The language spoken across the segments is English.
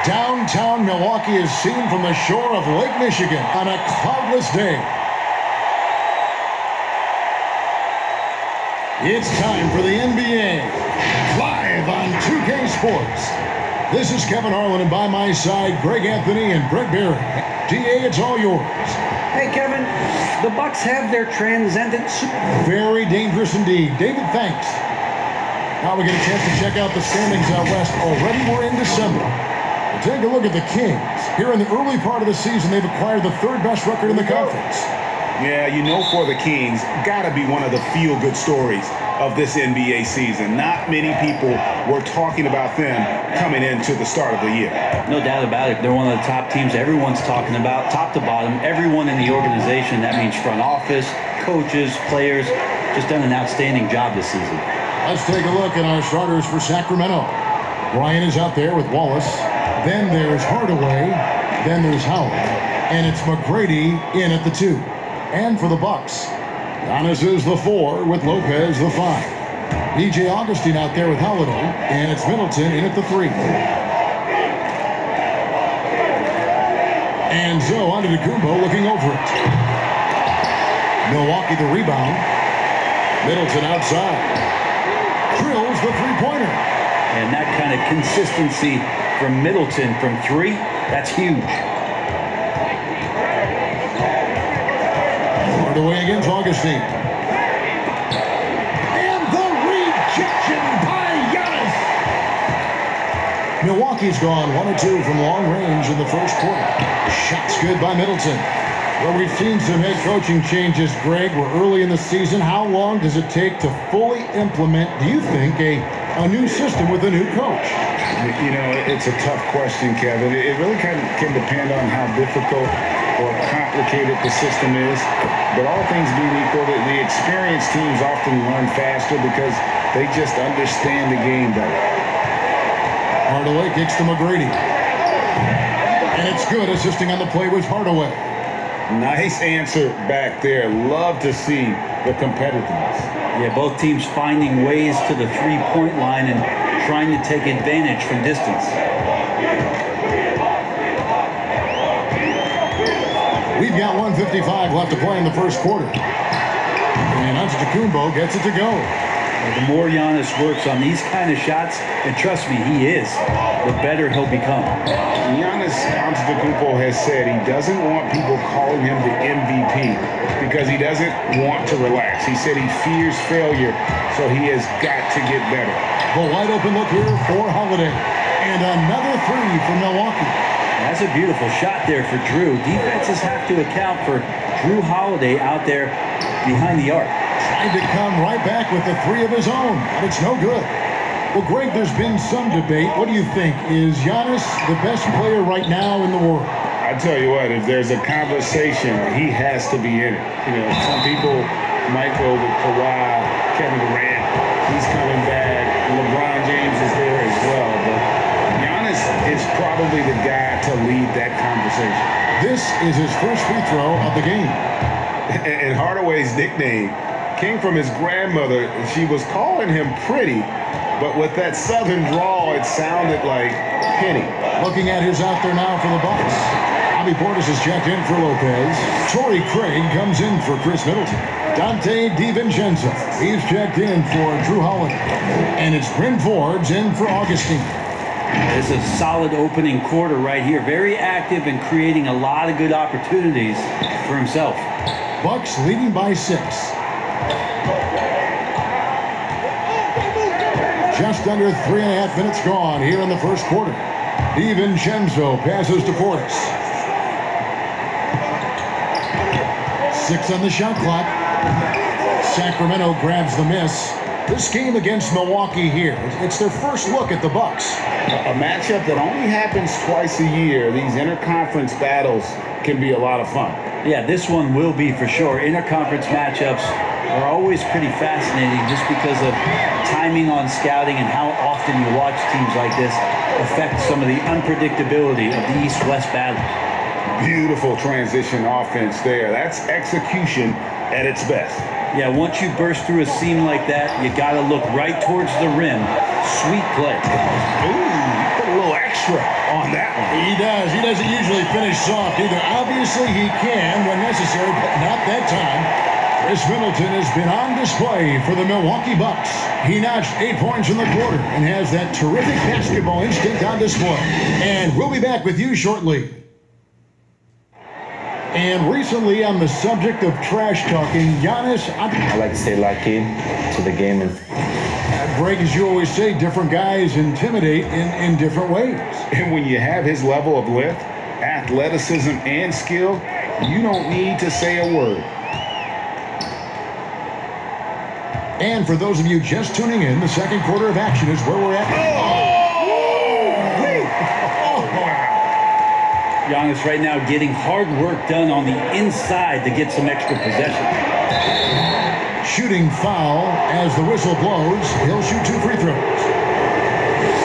Downtown Milwaukee is seen from the shore of Lake Michigan on a cloudless day. It's time for the NBA, live on 2K Sports. This is Kevin Harlan, and by my side, Greg Anthony and Brett Barry. DA, it's all yours. Hey, Kevin, the Bucks have their transcendent super. Very dangerous indeed. David, thanks. Now we get a chance to check out the standings out west. Already we're in December. Take a look at the Kings. Here in the early part of the season, they've acquired the third best record in the conference. Yeah, you know, for the Kings, got to be one of the feel-good stories of this NBA season. Not many people were talking about them coming into the start of the year. No doubt about it. They're one of the top teams everyone's talking about, top to bottom. Everyone in the organization, that means front office, coaches, players, just done an outstanding job this season. Let's take a look at our starters for Sacramento. Ryan is out there with Wallace. Then there's Hardaway, then there's Howard, and it's McGrady in at the 2. And for the Bucks, Giannis is the 4 with Lopez the 5. PJ Augustine out there with Holiday, and it's Middleton in at the 3. And Zo Antetokounmpo looking over it. Milwaukee the rebound. Middleton outside. Drills the three-pointer. And that kind of consistency from Middleton from 3, that's huge. Hardaway against Augustine. And the rejection by Giannis. Milwaukee's gone 1-2 from long range in the first quarter. Shots good by Middleton. Well, we've seen some head coaching changes, Greg. We're early in the season. How long does it take to fully implement, do you think, a new system with a new coach? You know, it's a tough question, Kevin. It really can depend on how difficult or complicated the system is. But all things being equal, the experienced teams often learn faster because they just understand the game better. Hardaway kicks to McGrady. And it's good. Assisting on the play was Hardaway. Nice answer back there. Love to see the competitiveness. Yeah, both teams finding ways to the three-point line and trying to take advantage from distance. We've got 1:55 left to play in the first quarter. And Antetokounmpo gets it to go. Well, the more Giannis works on these kind of shots, and trust me, he is, the better he'll become. Giannis Antetokounmpo has said he doesn't want people calling him the MVP because he doesn't want to relax. He said he fears failure, so he has got to get better. The wide open look here for Holiday. And another 3 for Milwaukee. That's a beautiful shot there for Drew. Defenses have to account for Drew Holiday out there behind the arc. Tried to come right back with the 3 of his own, but it's no good. Well, Greg, there's been some debate. What do you think? Is Giannis the best player right now in the world? I tell you what, if there's a conversation, he has to be in it. You know, some people might go with Kawhi, Kevin Durant. He's coming back. LeBron James is there as well. But Giannis is probably the guy to lead that conversation. This is his first free throw of the game. And Hardaway's nickname came from his grandmother. She was calling him pretty, but with that southern drawl, it sounded like Penny. Looking at his out there now for the Bucks. Bobby Portis is checked in for Lopez. Torrey Craig comes in for Chris Middleton. Dante DiVincenzo, he's checked in for Drew Holiday. And it's Bryn Forbes in for Augustine. It's a solid opening quarter right here. Very active and creating a lot of good opportunities for himself. Bucks leading by 6. Just under 3.5 minutes gone here in the first quarter. DiVincenzo passes to Portis. 6 on the shot clock. Sacramento grabs the miss. This game against Milwaukee here, it's their first look at the Bucks. A matchup that only happens twice a year. These interconference battles can be a lot of fun. Yeah, this one will be for sure. Interconference matchups are always pretty fascinating just because of timing on scouting and how often you watch teams like this affect some of the unpredictability of the East-West battle. Beautiful transition offense there. That's execution at its best. Yeah, once you burst through a seam like that, you got to look right towards the rim. Sweet play. Ooh, you put a little extra on that one. soft either. Obviously, he can when necessary, but not that time. Chris Middleton has been on display for the Milwaukee Bucks. He notched 8 points in the quarter and has that terrific basketball instinct on display. And we'll be back with you shortly. And recently, on the subject of trash talking, Giannis... I like to stay locked in to the game. Greg, as you always say, different guys intimidate in different ways. And when you have his level of lift, athleticism, and skill, you don't need to say a word. And for those of you just tuning in, the second quarter of action is where we're at. Giannis right now getting hard work done on the inside to get some extra possession. Shooting foul as the whistle blows. He'll shoot 2 free throws.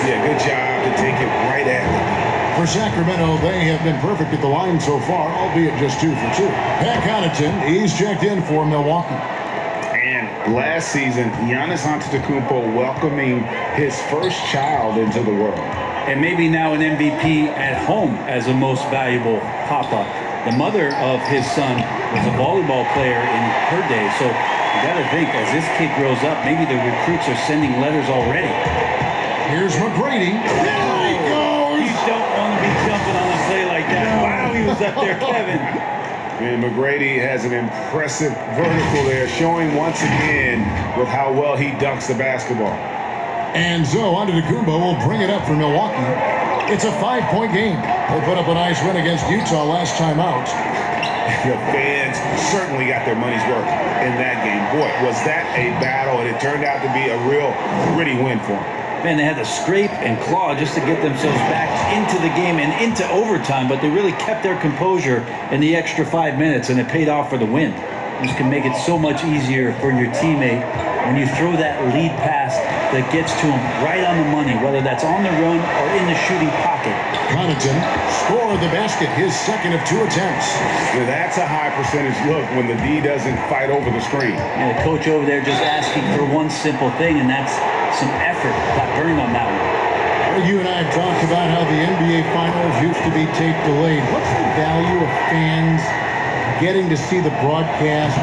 Yeah, good job to take it right at it. For Sacramento, they have been perfect at the line so far, albeit just 2 for 2. Pat Connaughton, he's checked in for Milwaukee. Last season, Giannis Antetokounmpo welcoming his first child into the world. And maybe now an MVP at home as a most valuable papa. The mother of his son was a volleyball player in her day. So you got to think, as this kid grows up, maybe the recruits are sending letters already. Here's McGrady. There he goes! You don't want to be jumping on a play like that. Wow, he was up there, Kevin. And McGrady has an impressive vertical there, showing once again with how well he dunks the basketball. And so Antetokounmpo will bring it up for Milwaukee. It's a 5-point game. They put up a nice win against Utah last time out. The fans certainly got their money's worth in that game. Boy, was that a battle, and it turned out to be a real gritty win for them. Man, they had to scrape and claw just to get themselves back into the game and into overtime, but they really kept their composure in the extra 5 minutes, and it paid off for the win. This can make it so much easier for your teammate when you throw that lead pass that gets to him right on the money, whether that's on the run or in the shooting pocket. Connaughton scored the basket, his second of 2 attempts. Now, that's a high percentage look when the D doesn't fight over the screen. And the coach over there just asking for one simple thing, and that's some effort. Got burned on that one. You and I have talked about how the NBA Finals used to be tape delayed. What's the value of fans getting to see the broadcast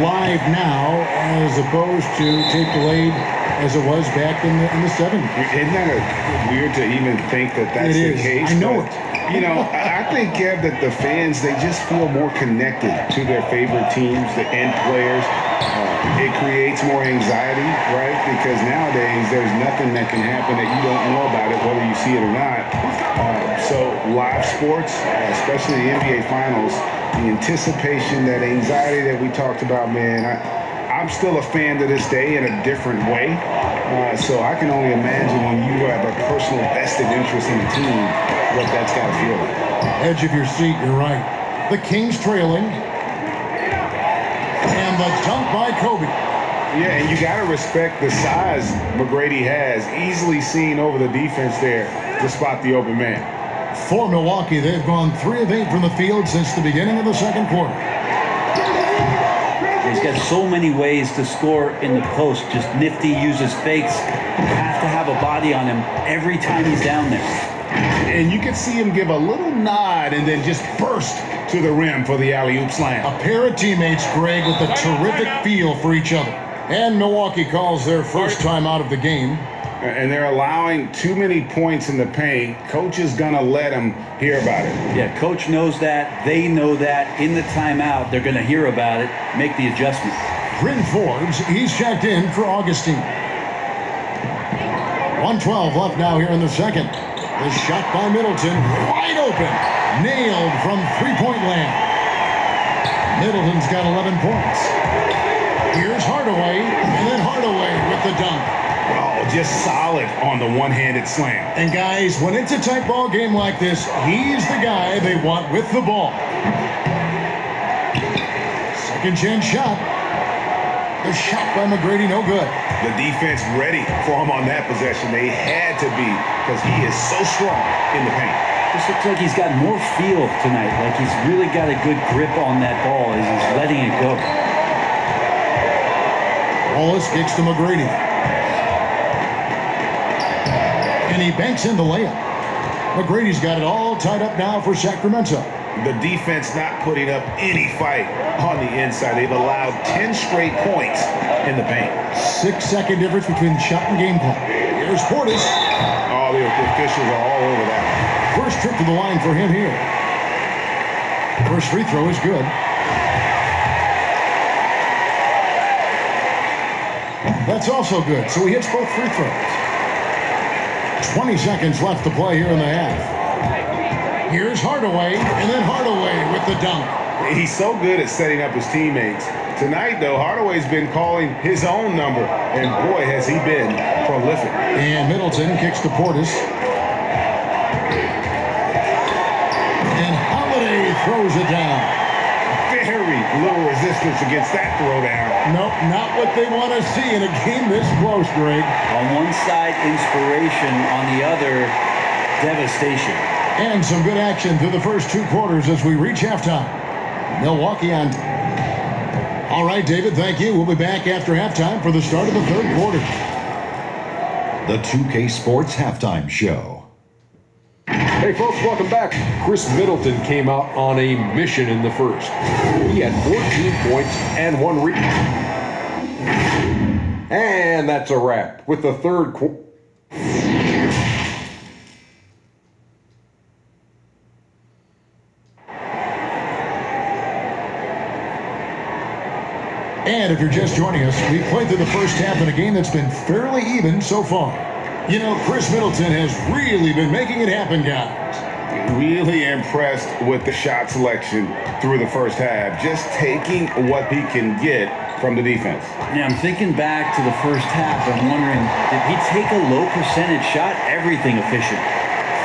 live now as opposed to tape delayed as it was back in the 70s? Isn't that weird to even think that that's the case? I know it. You know, I think, Kev, that the fans, they just feel more connected to their favorite teams and players. It creates more anxiety, right? Because nowadays there's nothing that can happen that you don't know about it, whether you see it or not. So live sports, especially the NBA Finals, the anticipation, that anxiety that we talked about, man, I'm still a fan to this day in a different way. So I can only imagine when you have a personal vested interest in the team, what that's got to feel like. Edge of your seat, you're right. The Kings trailing. And the dunk by Kobe. Yeah, and you got to respect the size McGrady has. Easily seen over the defense there to spot the open man. For Milwaukee, they've gone 3 of 8 from the field since the beginning of the second quarter. He's got so many ways to score in the post. Just nifty, uses fakes. You have to have a body on him every time he's down there. And you can see him give a little nod and then just burst to the rim for the alley-oop slam. A pair of teammates, Greg, with a terrific feel for each other. And Milwaukee calls their first time out of the game. And they're allowing too many points in the paint. Coach is going to let them hear about it. Yeah, coach knows that. They know that. In the timeout, they're going to hear about it, make the adjustment. Bryn Forbes, he's checked in for Augustine. 1:12 left now here in the second. The shot by Middleton, wide open. Nailed from three-point land. Middleton's got 11 points. Here's Hardaway, and then Hardaway with the dunk. Oh, just solid on the one-handed slam. And guys, when it's a tight ball game like this, he's the guy they want with the ball. Second chance shot. The shot by McGrady, no good. The defense ready for him on that possession. They had to be, because he is so strong in the paint. This looks like he's got more feel tonight. Like he's really got a good grip on that ball as he's letting it go. Wallace kicks to McGrady. And he banks in the layup. McGrady's got it all tied up now for Sacramento. The defense not putting up any fight on the inside. They've allowed 10 straight points in the paint. 6-second difference between shot and game clock. Here's Portis. Oh, the officials are all over that. First trip to the line for him here. First free throw is good. That's also good. So he hits both free throws. 20 seconds left to play here in the half. Here's Hardaway, and then Hardaway with the dunk. He's so good at setting up his teammates. Tonight, though, Hardaway's been calling his own number, and boy, has he been prolific. And Middleton kicks to Portis. And Holiday throws it down. Very little resistance against that throwdown. Nope, not what they want to see in a game this close, Greg. On one side, inspiration. On the other, devastation. And some good action through the first 2 quarters as we reach halftime. Milwaukee on. All right, David, thank you. We'll be back after halftime for the start of the 3rd quarter. The 2K Sports Halftime Show. Hey folks, welcome back. Chris Middleton came out on a mission in the first. He had 14 points and 1 rebound. And that's a wrap with the 3rd quarter. And if you're just joining us, we played through the first half in a game that's been fairly even so far. You know, Chris Middleton has really been making it happen, guys. Really impressed with the shot selection through the first half. Just taking what he can get from the defense. Yeah, I'm thinking back to the first half. I'm wondering, did he take a low percentage shot? Everything efficient.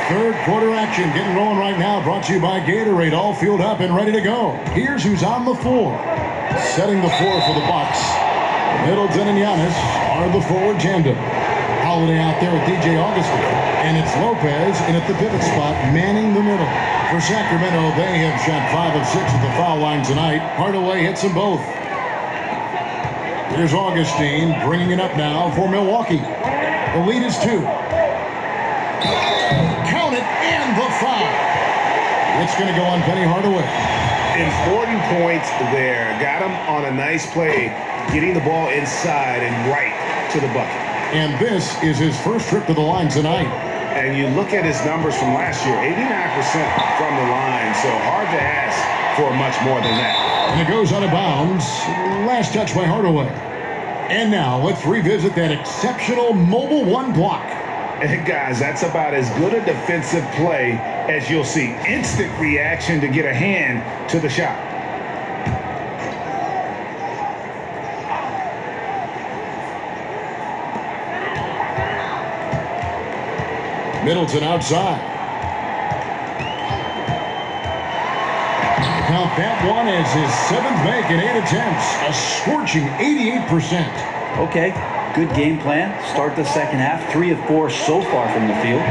3rd quarter action getting rolling right now. Brought to you by Gatorade. All fueled up and ready to go. Here's who's on the floor. Setting the floor for the Bucks. Middleton and Giannis are the forward tandem. Holiday out there with DJ Augustin. And it's Lopez in at the pivot spot, manning the middle. For Sacramento, they have shot 5 of 6 at the foul line tonight. Hardaway hits them both. Here's Augustine bringing it up now for Milwaukee. The lead is 2. Count it, and the foul. It's going to go on Penny Hardaway. Important points there. Got him on a nice play, getting the ball inside and right to the bucket. And this is his first trip to the line tonight. And you look at his numbers from last year, 89% from the line, so hard to ask for much more than that. And it goes out of bounds. Last touch by Hardaway. And now let's revisit that exceptional mobile 1 block. And guys, that's about as good a defensive play as you'll see. Instant reaction to get a hand to the shot. Middleton outside. Count that one as his 7th make in 8 attempts. A scorching 88%. Okay, good game plan. Start the second half. 3 of 4 so far from the field.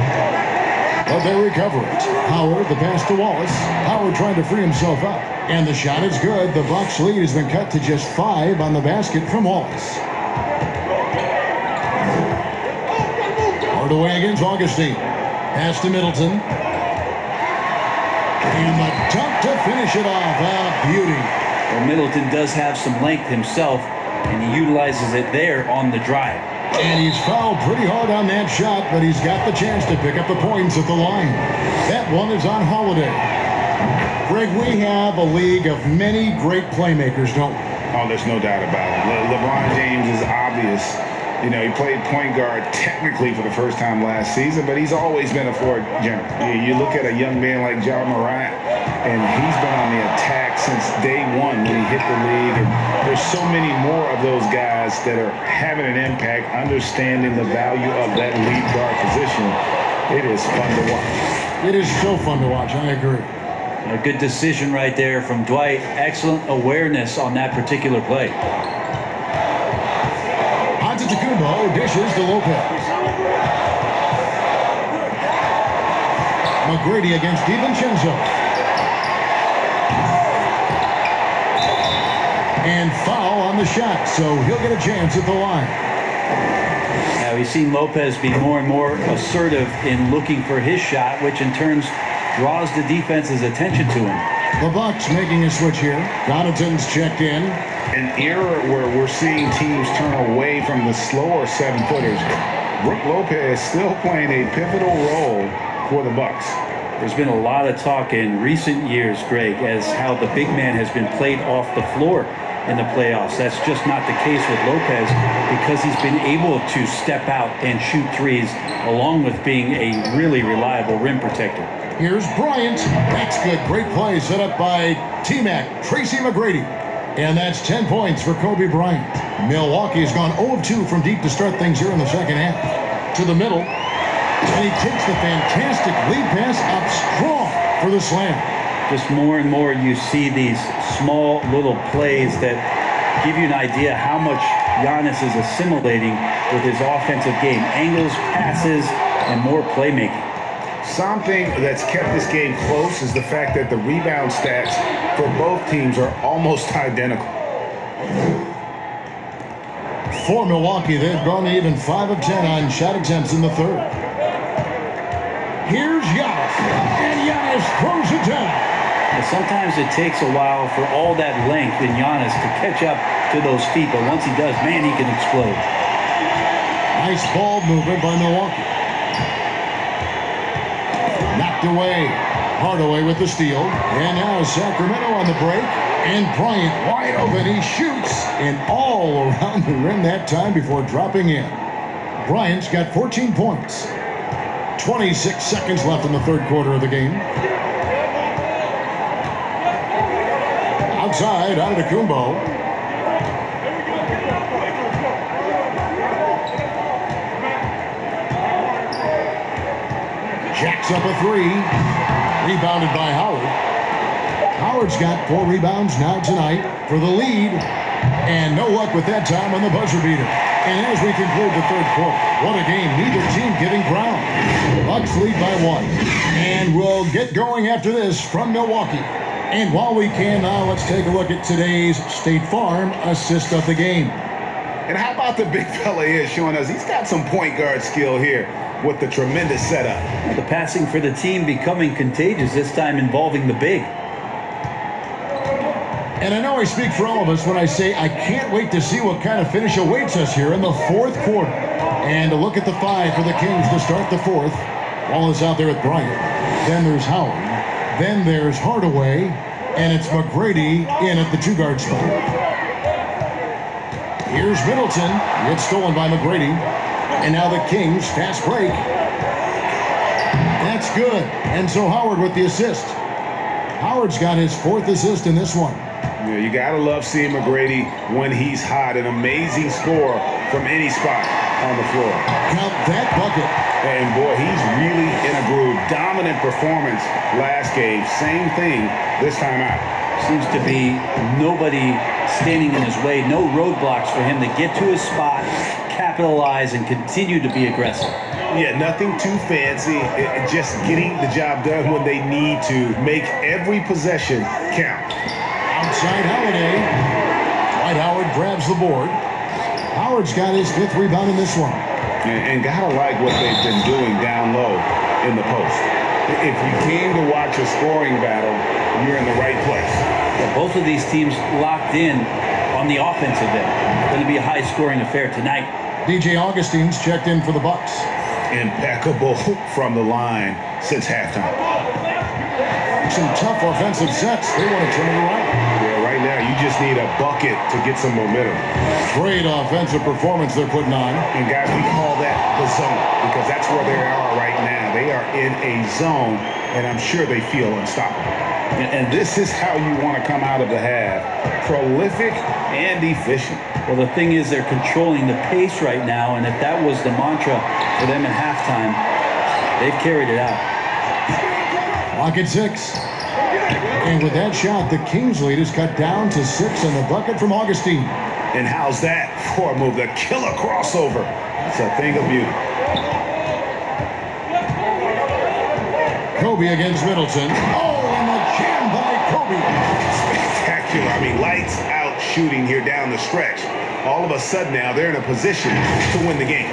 But they recover it. Howard, the pass to Wallace. Howard trying to free himself up. And the shot is good. The Bucks lead has been cut to just 5 on the basket from Wallace. Hardaway against Augustine. Pass to Middleton. And the dunk to finish it off. A beauty. Well, Middleton does have some length himself, and he utilizes it there on the drive. And he's fouled pretty hard on that shot, but he's got the chance to pick up the points at the line. That one is on Holiday. Greg, we have a league of many great playmakers, don't we? Oh, there's no doubt about it. LeBron James is obvious. You know, he played point guard technically for the first time last season, but he's always been a floor general. You look at a young man like Ja Morant, and he's been on the attack since day one when he hit the league. And there's so many more of those guys that are having an impact, understanding the value of that lead guard position. It is fun to watch. It is so fun to watch. I agree. A good decision right there from Dwight. Excellent awareness on that particular play. Antetokounmpo dishes to Lopez. McGrady against DiVincenzo. And foul on the shot, so he'll get a chance at the line. Now we've seen Lopez be more and more assertive in looking for his shot, which in turn draws the defense's attention to him. The Bucks making a switch here. Connaughton's checked in. An era where we're seeing teams turn away from the slower 7-footers. Brook Lopez still playing a pivotal role for the Bucks. There's been a lot of talk in recent years, Greg, as how the big man has been played off the floor in the playoffs. That's just not the case with Lopez because he's been able to step out and shoot threes along with being a really reliable rim protector. Here's Bryant. That's good. Great play set up by T-Mac, Tracy McGrady. And that's 10 points for Kobe Bryant. Milwaukee has gone 0 of 2 from deep to start things here in the second half. To the middle. And he takes the fantastic lead pass up strong for the slam. Just more and more you see these small little plays that give you an idea how much Giannis is assimilating with his offensive game. Angles, passes, and more playmaking. Something that's kept this game close is the fact that the rebound stats for both teams are almost identical. For Milwaukee, they've gone even 5 of 10 on shot attempts in the third. Here's Giannis, and Giannis throws it down. And sometimes it takes a while for all that length in Giannis to catch up to those feet, but once he does, man, he can explode. Nice ball movement by Milwaukee. Knocked away. Hardaway with the steal. And now Sacramento on the break. And Bryant wide open. He shoots. And all around the rim that time before dropping in. Bryant's got 14 points. 26 seconds left in the third quarter of the game. Outside, Antetokounmpo. Jacks up a three. Rebounded by Howard. Howard's got 4 rebounds now tonight for the lead. And no luck with that time on the buzzer beater. And as we conclude the third quarter, what a game. Neither team getting ground. Bucks lead by 1. And we'll get going after this from Milwaukee. And while we can now, let's take a look at today's State Farm assist of the game. And how about the big fella here showing us he's got some point guard skill here with the tremendous setup. The passing for the team becoming contagious, this time involving the big. And I know I speak for all of us when I say I can't wait to see what kind of finish awaits us here in the fourth quarter. And to look at the 5 for the Kings to start the fourth. Wallace out there with Bryant. Then there's Howard. Then there's Hardaway. And it's McGrady in at the 2-guard spot. Here's Middleton. It's stolen by McGrady. And now the Kings fast break. That's good. And so Howard with the assist. Howard's got his 4th assist in this one. Yeah, you got to love seeing McGrady when he's hot. An amazing score from any spot on the floor. Count that bucket. And boy, he's really in a groove. Dominant performance last game. Same thing this time out. Seems to be nobody standing in his way. No roadblocks for him to get to his spot, capitalize, and continue to be aggressive. Yeah, nothing too fancy. Just getting the job done when they need to. Make every possession count. Outside Holiday. Dwight Howard grabs the board. Howard's got his 5th rebound in this one. And gotta like what they've been doing down low in the post. If you came to watch a scoring battle, you're in the right place. Yeah, both of these teams locked in on the offensive end. Going to be a high-scoring affair tonight. DJ Augustine's checked in for the Bucks. Impeccable from the line since halftime. Some tough offensive sets. They want to turn it around. Yeah, right now you just need a bucket to get some momentum. Great offensive performance they're putting on. And guys, we call that the zone because that's where they are right now. They are in a zone, and I'm sure they feel unstoppable. And this is how you want to come out of the half. Prolific and efficient. Well, the thing is they're controlling the pace right now, and if that was the mantra for them at halftime, they've carried it out. Clock at 6. And with that shot, the Kings lead is cut down to 6 and the bucket from Augustine. And how's that for a move? The killer crossover. It's a thing of beauty. Kobe against Middleton. Oh, and the jam by Kobe. Spectacular. I mean, lights out shooting here down the stretch. All of a sudden now they're in a position to win the game.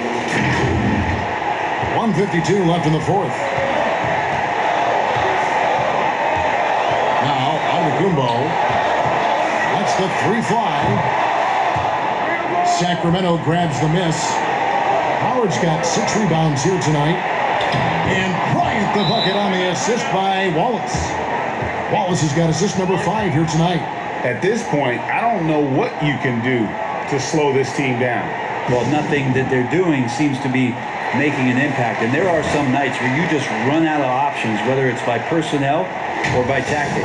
1:52 left in the fourth. the three fly. Sacramento grabs the miss. Howard's got 6 rebounds here tonight. And Bryant the bucket on the assist by Wallace. Wallace has got assist number 5 here tonight. At this point, I don't know what you can do to slow this team down. Well, nothing that they're doing seems to be making an impact. And there are some nights where you just run out of options, whether it's by personnel or by tactic.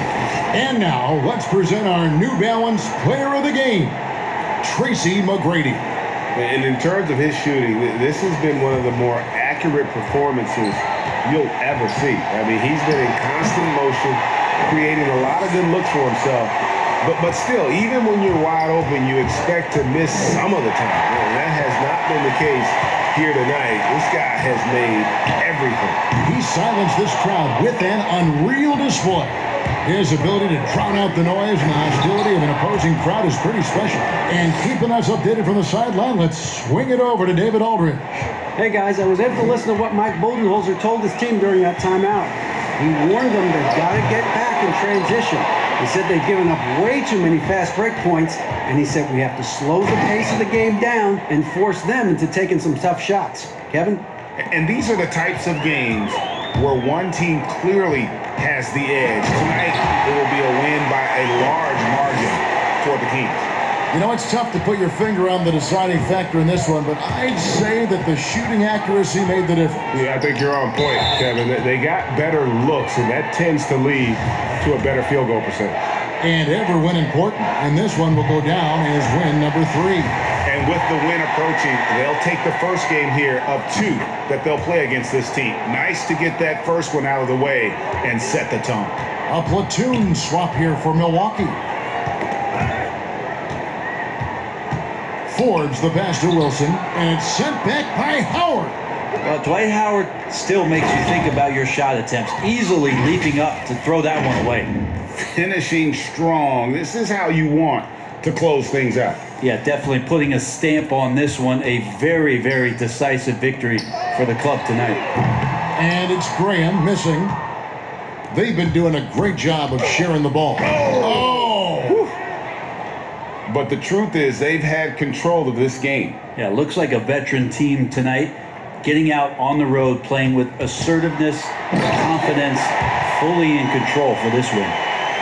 And now, let's present our New Balance Player of the Game, Tracy McGrady. And in terms of his shooting, this has been one of the more accurate performances you'll ever see. I mean, he's been in constant motion, creating a lot of good looks for himself. But still, even when you're wide open, you expect to miss some of the time. And that has not been the case here tonight. This guy has made everything. He silenced this crowd with an unreal display. His ability to drown out the noise and the hostility of an opposing crowd is pretty special. And keeping us updated from the sideline, let's swing it over to David Aldridge. Hey guys, I was able to listen to what Mike Budenholzer told his team during that timeout. He warned them they've got to get back in transition. He said they've given up way too many fast break points, and he said we have to slow the pace of the game down and force them into taking some tough shots. Kevin? And these are the types of games where one team clearly has the edge. Tonight, it will be a win by a large margin for the Kings. You know, it's tough to put your finger on the deciding factor in this one, but I'd say that the shooting accuracy made the difference. Yeah, I think you're on point, Kevin. They got better looks, and that tends to lead to a better field goal percentage. And every win important, and this one will go down as win number 3. And with the win approaching, they'll take the first game here of 2 that they'll play against this team. Nice to get that first one out of the way and set the tone. A platoon swap here for Milwaukee. Fords the pass to Wilson, and it's sent back by Howard. Well, Dwight Howard still makes you think about your shot attempts, easily leaping up to throw that one away. Finishing strong. This is how you want to close things out. Yeah, definitely putting a stamp on this one. A very, very decisive victory for the club tonight. And it's Graham missing. They've been doing a great job of sharing the ball. Oh! But the truth is, they've had control of this game. Yeah, looks like a veteran team tonight, getting out on the road, playing with assertiveness, confidence, fully in control for this win.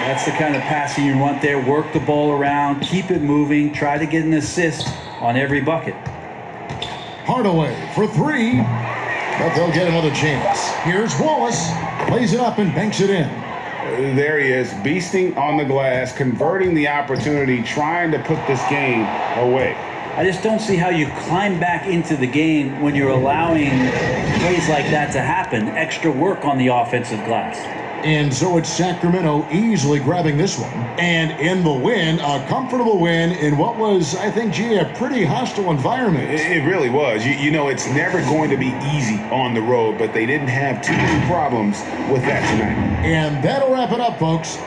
That's the kind of passing you want there. Work the ball around, keep it moving, try to get an assist on every bucket. Hardaway for 3, but they'll get another chance. Here's Wallace, plays it up and banks it in. There he is, beasting on the glass, converting the opportunity, trying to put this game away. I just don't see how you climb back into the game when you're allowing plays like that to happen. Extra work on the offensive glass. And so it's Sacramento easily grabbing this one. And in the win, a comfortable win in what was, I think, a pretty hostile environment. It really was. You know, it's never going to be easy on the road, but they didn't have too many problems with that tonight. And that'll wrap it up, folks.